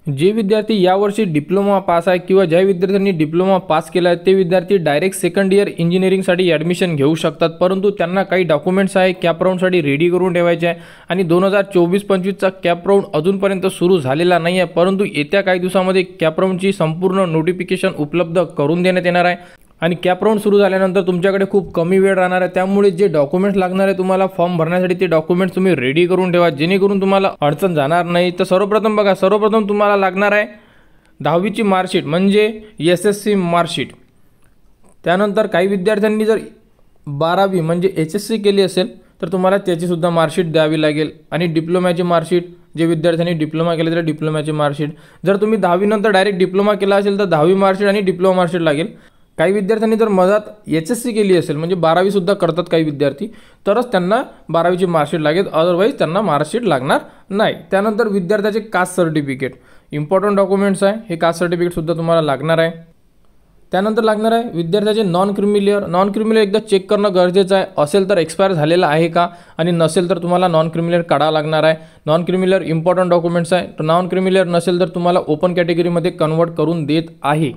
जे विद्यार्थी यावर्षी डिप्लोमा पास आहे किंवा ज्या विद्यार्थ्यांनी डिप्लोमा पास केला आहे ते विद्यार्थी डायरेक्ट सेकंड इयर इंजिनिअरिंगसाठी ॲडमिशन घेऊ शकतात, परंतु त्यांना काही डॉक्युमेंट्स आहे कॅप राऊंडसाठी रेडी करून ठेवायचे आहे। आणि 2024-25चा कॅप राऊंड अजूनपर्यंत सुरू झालेला नाही आहे, परंतु येत्या काही दिवसामध्ये कॅप राऊंडची संपूर्ण नोटिफिकेशन उपलब्ध करून देण्यात येणार आहे। आणि कॅप राऊंड सुरू झाल्यानंतर तुमच्याकडे खूप कमी वेळ राहणार आहे, त्यामुळे जे डॉक्युमेंट्स लागणार आहे तुम्हाला फॉर्म भरण्यासाठी ते डॉक्युमेंट्स तुम्ही रेडी करून ठेवा, जेणेकरून तुम्हाला अडचण जाणार नाही। तर सर्वप्रथम बघा, सर्वप्रथम तुम्हाला लागणार आहे 10वीची मार्कशीट म्हणजे SSC मार्कशीट। त्यानंतर काही विद्यार्थ्यांनी जर 12वी म्हणजे HSC केली असेल तर तुम्हाला त्याची सुद्धा मार्कशीट द्यावी लागेल। आणि डिप्लोमाची मार्कशीट, जे विद्यार्थ्यांनी डिप्लोमा केले तर डिप्लोमाची मार्कशीट। जर तुम्ही 10वी नंतर डायरेक्ट डिप्लोमा केला असेल तर 10वी मार्कशीट आणि डिप्लोमा मार्कशीट लागेल। काही विद्यार्थ्यांनी जर मधात HSC केली असेल म्हणजे 12वी सुद्धा करतात काही विद्यार्थी, तरच त्यांना 12वीची मार्कशीट लागेल, अदरवाईज त्यांना मार्कशीट लागणार नाही। त्यानंतर विद्यार्थ्याचे कास्ट सर्टिफिकेट इम्पॉर्टंट डॉक्युमेंट्स आहे, हे कास्ट सर्टिफिकेट सुद्धा तुम्हाला लागणार आहे। त्यानंतर लागणार आहे विद्यार्थ्याचे नॉन क्रिमिलियर एकदा चेक करणं गरजेचं आहे, असेल तर एक्सपायर झालेला आहे का, आणि नसेल तर तुम्हाला नॉन क्रिमिलियर काढावं लागणार आहे। नॉन क्रिमिलियर इम्पॉर्टंट डॉक्युमेंट्स आहे, तर नॉन क्रिमिलियर नसेल तर तुम्हाला ओपन कॅटेगरीमध्ये कन्वर्ट करून देत आहे।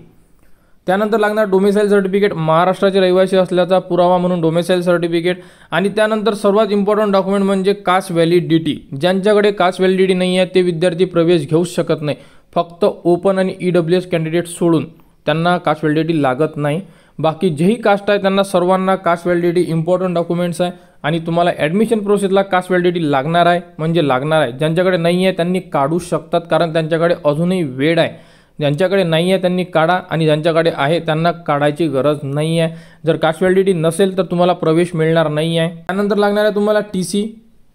त्यानंतर लागणार डोमिसाइल सर्टिफिकेट, महाराष्ट्राचे रहिवासी असल्याचा पुरावा म्हणून डोमिसाइल सर्टिफिकेट। आणि त्यानंतर सर्वात इम्पॉर्टंट डॉक्युमेंट म्हणजे कास्ट व्हॅलिडिटी। ज्यांच्याकडे कास्ट व्हॅलिडिटी नाही आहे ते विद्यार्थी प्रवेश घेऊ शकत नाही, फक्त ओपन आणि EWS कॅन्डिडेट सोडून त्यांना कास्ट व्हॅलिडिटी लागत नाही। बाकी जेही कास्ट आहे त्यांना सर्वांना कास्ट व्हॅलिडिटी इम्पॉर्टंट डॉक्युमेंट्स आहे। आणि तुम्हाला ॲडमिशन प्रोसेसला कास्ट व्हॅलिडिटी लागणार आहे म्हणजे लागणार आहे। ज्यांच्याकडे नाही आहे त्यांनी काढू शकतात, कारण त्यांच्याकडे अजूनही वेळ आहे। ज्यांच्याकडे नाही आहे त्यांनी काढा, आणि ज्यांच्याकडे आहे त्यांना काढायची गरज नाही आहे। जर कास्ट व्हॅलिडिटी नसेल तर तुम्हाला प्रवेश मिळणार नाही आहे। त्यानंतर लागणार आहे तुम्हाला TC,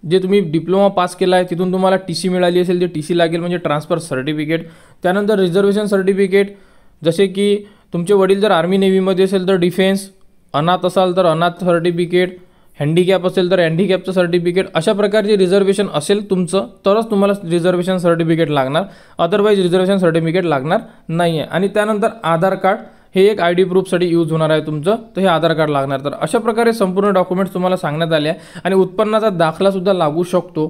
जे तुम्ही डिप्लोमा पास केला आहे तिथून तुम्हाला TC मिळाली असेल ते TC लागेल म्हणजे ट्रान्सफर सर्टिफिकेट। त्यानंतर रिझर्वेशन सर्टिफिकेट, जसे की तुमचे वडील जर आर्मी नेव्हीमध्ये असेल तर डिफेन्स, अनाथ असाल तर अनाथ सर्टिफिकेट, हँडिकॅप असेल तर हँडिकॅपचं सर्टिफिकेट, अशा प्रकारचे रिझर्वेशन असेल तुमचं तरच तुम्हाला रिझर्वेशन सर्टिफिकेट लागणार, अदरवाईज रिझर्वेशन सर्टिफिकेट लागणार नाही आहे। आणि त्यानंतर आधार कार्ड, हे एक ID प्रूफसाठी यूज होणार आहे तुमचं, तर हे आधार कार्ड लागणार। तर अशा प्रकारे संपूर्ण डॉक्युमेंट्स तुम्हाला सांगण्यात आले आहे। आणि उत्पन्नाचा दाखलासुद्धा लागू शकतो,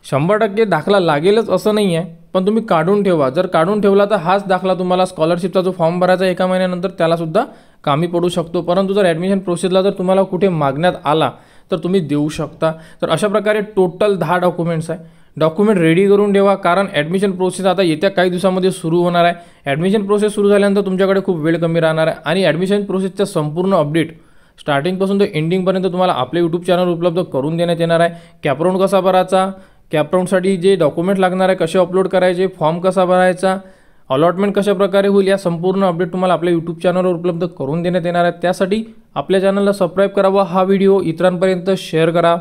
100% दाखला लागेलच असं नाही आहे, पण तुम्ही काढून ठेवा। जर काढून ठेवला तर हाच दाखला तुम्हाला स्कॉलरशिपचा जो फॉर्म भरायचा 1 महिन्यानंतर त्यालासुद्धा कामी पडू शकतो, परंतु जर ॲडमिशन प्रोसेसला जर तुम्हाला कुठे मागण्यात आला तर तुम्ही देऊ शकता। तर अशा प्रकारे टोटल 10 डॉक्युमेंट्स आहे, डॉक्युमेंट रेडी करून ठेवा, कारण ॲडमिशन प्रोसेस आता येत्या काही दिवसामध्ये सुरू होणार आहे। ॲडमिशन प्रोसेस सुरू झाल्यानंतर तुमच्याकडे खूप वेळ कमी राहणार आहे, आणि ॲडमिशन प्रोसेसचा संपूर्ण अपडेट स्टार्टिंगपासून ते एंडिंगपर्यंत तुम्हाला आपल्या यूट्यूब चॅनल उपलब्ध करून देण्यात येणार आहे। कॅप राऊंड कसा भरायचा, कॅप राऊंडसाठी जे डॉक्युमेंट लागणार आहे कसे अपलोड करायचे, फॉर्म कसा भरायचा, अलॉटमेंट कशा प्रकारे होईल, या संपूर्ण अपडेट तुम्हाला आपल्या यूट्यूब चॅनलवर उपलब्ध करून देण्यात येणार आहे। त्यासाठी आपल्या चॅनलला सबस्क्राईब करा व हा व्हिडिओ इतरांपर्यंत शेअर करा।